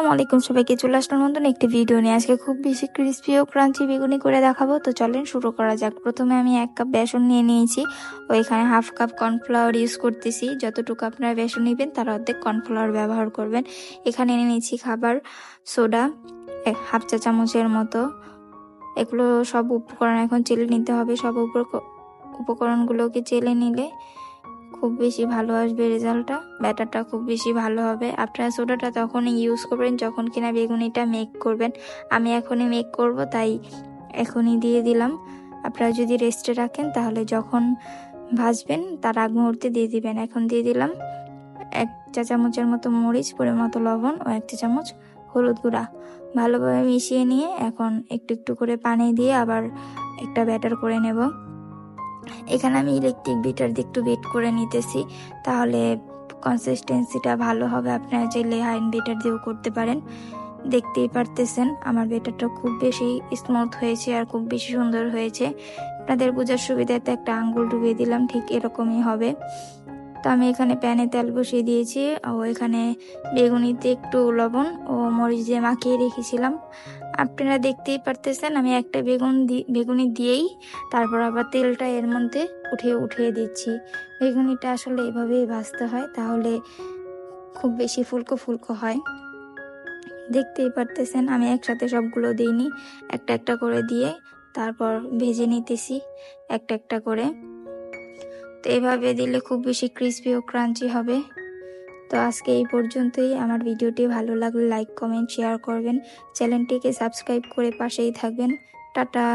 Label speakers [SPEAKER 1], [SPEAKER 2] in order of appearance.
[SPEAKER 1] আসসালামু আলাইকুম সবাইকে, চলে আসলাম নতুন একটি ভিডিও নিয়ে। আজকে খুব বেশি ক্রিস্পি ও ক্রাঞ্চি বেগুনি করে দেখাবো। তো চলেন শুরু করা যাক। প্রথমে আমি 1 কাপ বেসন নিয়ে নিয়েছি, ওইখানে 1/2 কাপ কর্নফ্লাওয়ার ইউজ করতেছি। যতটুকু আপনারা বেসন নেবেন তার অর্ধেক কর্নফ্লাওয়ার ব্যবহার করবেন। এখানে নিয়ে নিয়েছি খাবার সোডা 1/2 চা চামচের মতো। এগুলো সব উপকরণ এখন চেলে নিতে হবে। সব উপকরণগুলোকে চেলে নিলে খুব বেশি ভালো আসবে রেজাল্টটা, ব্যাটারটা খুব বেশি ভালো হবে। আপনারা সোডাটা তখনই ইউজ করবেন যখন কিনা বেগুনিটা মেক করবেন। আমি এখনই মেক করব, তাই এখনই দিয়ে দিলাম। আপনারা যদি রেস্টে রাখেন তাহলে যখন ভাজবেন তার আগ মুহূর্তে দিয়ে দিবেন। এখন দিয়ে দিলাম 1 চা চামচের মতো মরিচ, পরিমাণ মতো লবণ ও 1 চা চামচ হলুদ গুঁড়া। ভালোভাবে মিশিয়ে নিয়ে এখন একটু একটু করে পানি দিয়ে আবার একটা ব্যাটার করে নেব। এখানে আমি ইলেকট্রিক বিটার দিয়ে একটু বেট করে নিতেছি, তাহলে কনসিস্টেন্সিটা ভালো হবে। আপনারা চাইলে হ্যান্ড বিটার দিয়েও করতে পারেন। দেখতেই পারতেছেন আমার বেটারটা খুব বেশি স্মুথ হয়েছে আর খুব বেশি সুন্দর হয়েছে। আপনাদের বোঝার সুবিধাতে একটা আঙ্গুল ডুবিয়ে দিলাম, ঠিক এরকমই হবে। তো আমি এখানে প্যানে তেল বসিয়ে দিয়েছি ও এখানে বেগুনিতে একটু লবণ ও মরিচ দিয়ে মাখিয়ে রেখেছিলাম। আপনারা দেখতেই পারতেছেন আমি একটা বেগুনি দিয়েই তারপর আবার তেলটা এর মধ্যে উঠিয়ে দিচ্ছি। বেগুনিটা আসলে এভাবেই ভাজতে হয়, তাহলে খুব বেশি ফুলকো ফুলকো হয়। দেখতেই পারতেছেন আমি একসাথে সবগুলো দিইনি, একটা একটা করে দিয়ে তারপর ভেজে নিতেছি একটা একটা করে। তো এভাবে দিলে খুব বেশি ক্রিস্পি ও ক্রাঞ্চি হবে। তো আজকে এই পর্যন্তই। আমার ভিডিওটি ভালো লাগলে লাইক, কমেন্ট, শেয়ার করবেন। চ্যানেলটিকে সাবস্ক্রাইব করে পাশেই থাকবেন। টাটা।